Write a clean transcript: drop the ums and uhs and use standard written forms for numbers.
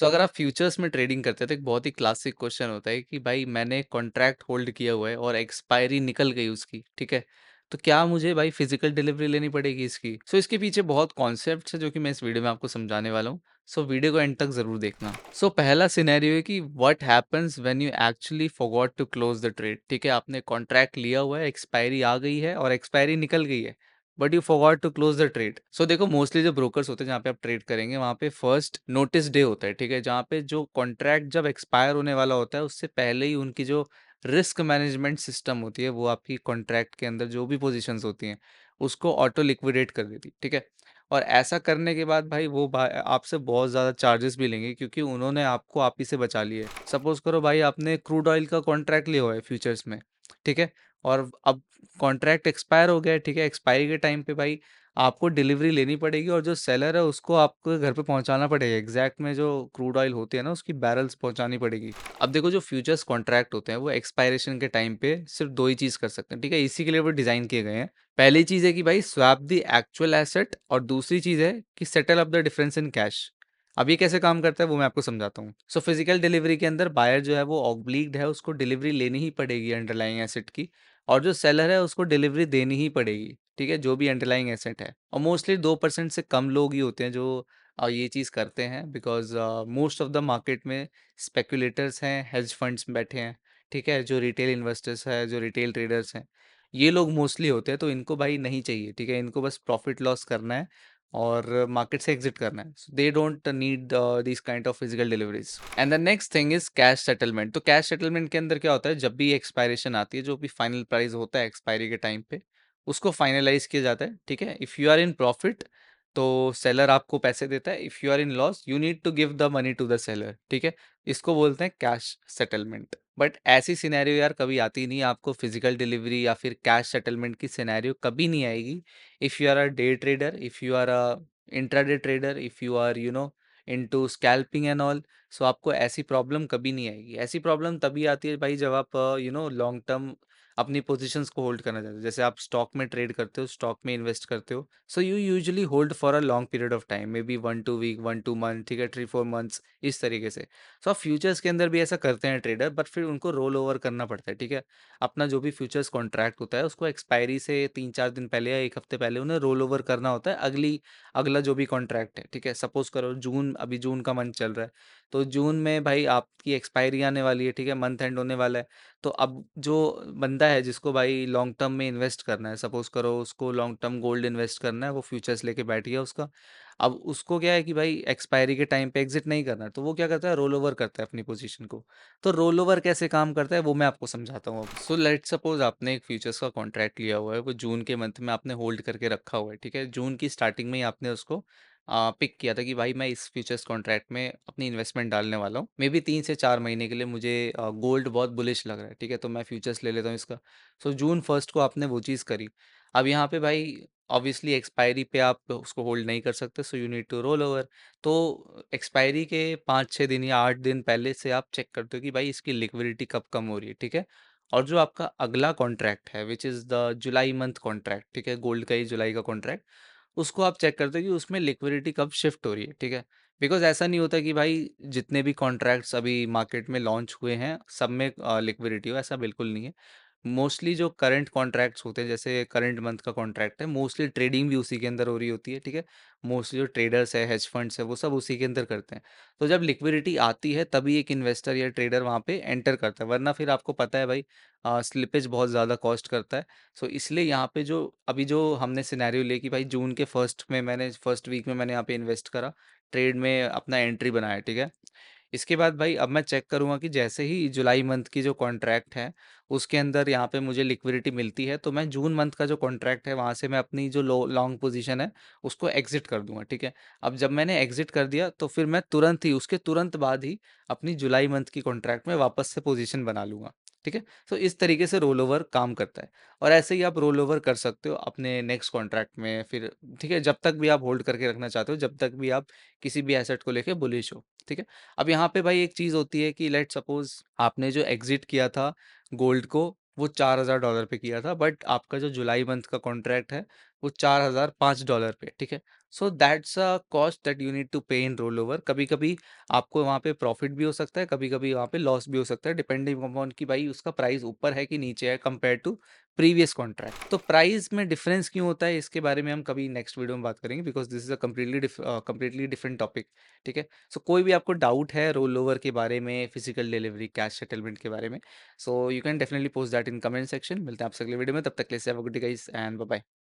सो अगर आप फ्यूचर्स में ट्रेडिंग करते हैं तो एक बहुत ही क्लासिक क्वेश्चन होता है कि भाई मैंने कॉन्ट्रैक्ट होल्ड किया हुआ है और एक्सपायरी निकल गई उसकी, ठीक है? तो क्या मुझे भाई फिजिकल डिलीवरी लेनी पड़ेगी इसकी? सो इसके पीछे बहुत कॉन्सेप्ट्स है जो कि मैं इस वीडियो में आपको समझाने वाला हूँ। सो वीडियो को एंड तक ज़रूर देखना। सो पहला सिनेरियो है कि what happens when you actually forgot to close the trade, ठीक है? आपने कॉन्ट्रैक्ट लिया हुआ है, एक्सपायरी आ गई है और एक्सपायरी निकल गई है। But you forgot to close the trade. So देखो मोस्टली जो ब्रोकर्स होते हैं जहाँ पे आप ट्रेड करेंगे वहाँ पे फर्स्ट नोटिस डे होता है, ठीक है? जहाँ पे जो कॉन्ट्रैक्ट जब एक्सपायर होने वाला होता है उससे पहले ही उनकी जो रिस्क मैनेजमेंट सिस्टम होती है वो आपकी कॉन्ट्रैक्ट के अंदर जो भी पोजीशंस होती हैं उसको ऑटो लिक्विडेट कर देती है, ठीक है? और ऐसा करने के बाद भाई वो आपसे बहुत ज़्यादा चार्जेस भी लेंगे क्योंकि उन्होंने आपको आप ही से बचा लिया है। सपोज करो भाई आपने क्रूड ऑयल का कॉन्ट्रैक्ट लिया हुआ है फ्यूचर्स में, ठीक है? और अब कॉन्ट्रैक्ट एक्सपायर हो गया है, ठीक है? एक्सपायरी के टाइम पे भाई आपको डिलीवरी लेनी पड़ेगी और जो सेलर है उसको आपको घर पे पहुँचाना पड़ेगा। एग्ज़ैक्ट में जो क्रूड ऑयल होती है ना उसकी बैरल्स पहुँचानी पड़ेगी। अब देखो जो फ्यूचर्स कॉन्ट्रैक्ट होते हैं वो एक्सपायरेशन के टाइम पे सिर्फ़ 2 ही चीज़ कर सकते हैं, ठीक है? इसी के लिए वो डिज़ाइन किए गए हैं। पहली चीज़ है कि भाई स्वैप द एक्चुअल एसेट और दूसरी चीज़ है कि settle up the difference in cash. अब ये कैसे काम करता है वो मैं आपको समझाता हूँ। सो फिज़िकल डिलीवरी के अंदर बायर जो है वो ऑब्लिग्ड है, उसको डिलीवरी लेनी ही पड़ेगी अंडरलाइंग एसेट की। और जो सेलर है उसको डिलीवरी देनी ही पड़ेगी, ठीक है? जो भी अंडरलाइंग एसेट है। और मोस्टली 2% से कम लोग ही होते हैं जो ये चीज़ करते हैं because most of the market में स्पेक्युलेटर्स हैं, हेज फंड्स बैठे हैं, ठीक है? जो रिटेल इन्वेस्टर्स हैं, जो रिटेल ट्रेडर्स हैं, ये लोग मोस्टली होते हैं तो इनको भाई नहीं चाहिए, ठीक है? इनको बस प्रॉफिट लॉस करना है और मार्केट से एग्जिट करना है। So they don't need this kind of physical deliveries. And the next thing is cash settlement. तो कैश सेटलमेंट के अंदर क्या होता है, जब भी एक्सपायरेशन आती है, जो भी फाइनल प्राइस होता है एक्सपायरी के टाइम पे उसको फाइनलाइज किया जाता है, ठीक है? If you are in profit तो सेलर आपको पैसे देता है, if you are in loss you need to give the money to the seller, ठीक है? इसको बोलते हैं कैश सेटलमेंट। बट ऐसी सिनेरियो यार कभी आती नहीं, आपको फिजिकल डिलीवरी या फिर कैश सेटलमेंट की सिनेरियो कभी नहीं आएगी if you are a day trader, if you are a intraday trader, if you are into scalping and all, so आपको ऐसी प्रॉब्लम कभी नहीं आएगी। ऐसी प्रॉब्लम तभी आती है भाई जब आप लॉन्ग टर्म अपनी पोजीशंस को होल्ड करना चाहते हो। जैसे आप स्टॉक में ट्रेड करते हो, स्टॉक में इन्वेस्ट करते हो, so you usually hold for a long period of time, maybe 1-2 week, 1-2 month, ठीक है, 3-4 मंथ्स, इस तरीके से। सो आप फ्यूचर्स के अंदर भी ऐसा करते हैं ट्रेडर, बट फिर उनको रोल ओवर करना पड़ता है, ठीक है? अपना जो भी फ्यूचर्स कॉन्ट्रैक्ट होता है उसको एक्सपायरी से 3-4 दिन पहले या 1 हफ्ते पहले उन्हें रोल ओवर करना होता है अगला जो भी कॉन्ट्रैक्ट है, ठीक है? सपोज़ करो अभी जून का मंथ चल रहा है, तो जून में भाई आपकी एक्सपायरी आने वाली है, ठीक है? मंथ एंड होने वाला है, तो अब जो बंदा है जिसको भाई लॉन्ग टर्म में इन्वेस्ट करना है, सपोज़ करो उसको लॉन्ग टर्म गोल्ड इन्वेस्ट करना है, वो फ्यूचर्स लेके बैठ गया उसका। अब उसको क्या है कि भाई एक्सपायरी के टाइम पे एग्ज़िट नहीं करना है, तो वो क्या करता है, रोल ओवर करता है अपनी पोज़ीशन को। तो रोल ओवर कैसे काम करता है वो मैं आपको समझाता हूँ अब। सो लेट्स सपोज आपने एक फ्यूचर्स का कॉन्ट्रैक्ट लिया हुआ है, वो जून के मंथ में आपने होल्ड करके रखा हुआ है, ठीक है? जून की स्टार्टिंग में ही आपने उसको पिक किया था कि भाई मैं इस फ्यूचर्स कॉन्ट्रैक्ट में अपनी इन्वेस्टमेंट डालने वाला हूँ, मे बी 3 से 4 महीने के लिए मुझे गोल्ड बहुत बुलिश लग रहा है, ठीक है? तो मैं फ्यूचर्स ले लेता हूँ इसका। सो जून फर्स्ट को आपने वो चीज़ करी। अब यहाँ पे भाई ऑब्वियसली एक्सपायरी पे आप उसको होल्ड नहीं कर सकते, so you need to roll over. तो एक्सपायरी के 5-6 दिन या 8 दिन पहले से आप चेक करते हो कि भाई इसकी लिक्विडिटी कब कम हो रही है, ठीक है? और जो आपका अगला कॉन्ट्रैक्ट है which is the July month contract, ठीक है? गोल्ड का ही जुलाई का कॉन्ट्रैक्ट, उसको आप चेक करते हो कि उसमें लिक्विडिटी कब शिफ्ट हो रही है, ठीक है? बिकॉज़ ऐसा नहीं होता कि भाई जितने भी कॉन्ट्रैक्ट्स अभी मार्केट में लॉन्च हुए हैं, सब में लिक्विडिटी हो, ऐसा बिल्कुल नहीं है। मोस्टली जो करंट कॉन्ट्रैक्ट्स होते हैं, जैसे करंट मंथ का कॉन्ट्रैक्ट है, मोस्टली ट्रेडिंग भी उसी के अंदर हो रही होती है, ठीक है? मोस्टली जो ट्रेडर्स है, हेज फंड्स है, वो सब उसी के अंदर करते हैं। तो जब लिक्विडिटी आती है तभी एक इन्वेस्टर या ट्रेडर वहाँ पे एंटर करता है, वरना फिर आपको पता है भाई स्लिपेज बहुत ज़्यादा कॉस्ट करता है। सो इसलिए यहाँ पे जो हमने सिनेरियो लिया कि भाई जून के फर्स्ट वीक में मैंने यहाँ पे इन्वेस्ट करा, ट्रेड में अपना एंट्री बनाया, ठीक है? इसके बाद भाई अब मैं चेक करूँगा कि जैसे ही जुलाई मंथ की जो कॉन्ट्रैक्ट है, उसके अंदर यहाँ पे मुझे लिक्विडिटी मिलती है, तो मैं जून मंथ का जो कॉन्ट्रैक्ट है, वहाँ से मैं अपनी जो लॉन्ग पोजीशन है, उसको एग्ज़िट कर दूँगा, ठीक है? अब जब मैंने एग्ज़िट कर दिया, तो फिर मैं उसके तुरंत बाद ही अपनी जुलाई मंथ की कॉन्ट्रैक्ट में वापस से पोजीशन बना लूँगा, ठीक है? तो इस तरीके से रोल ओवर काम करता है और ऐसे ही आप रोल ओवर कर सकते हो अपने नेक्स्ट कॉन्ट्रैक्ट में फिर, ठीक है? जब तक भी आप होल्ड करके रखना चाहते हो, जब तक भी आप किसी भी एसेट को लेके बुलिश हो, ठीक है? अब यहाँ पे भाई एक चीज़ होती है कि लेट्स सपोज़ आपने जो एग्ज़िट किया था गोल्ड को, वो $4000 पे किया था, बट आपका जो जुलाई मंथ का कॉन्ट्रैक्ट है, वो $4005 पे, ठीक है? So that's a cost that you need to pay in roll over. कभी-कभी आपको वहाँ पे प्रॉफिट भी हो सकता है, कभी-कभी वहाँ पे लॉस भी हो सकता है, डिपेंडिंग अपॉन कि भाई उसका प्राइस ऊपर है कि नीचे है कंपेयर टू प्रीवियस कॉन्ट्रैक्ट। तो प्राइस में डिफरेंस क्यों होता है, इसके बारे में हम कभी नेक्स्ट वीडियो में बात करेंगे, because this is a completely different topic, ठीक है? सो कोई भी आपको डाउट है रोल ओवर के बारे में, फिजिकल डिलीवरी, कैश सेटलमेंट के बारे में, so you can definitely post that in comment section. मिलते हैं आपसे अगले वीडियो में, तब तक के लिए have a good day guys and bye bye.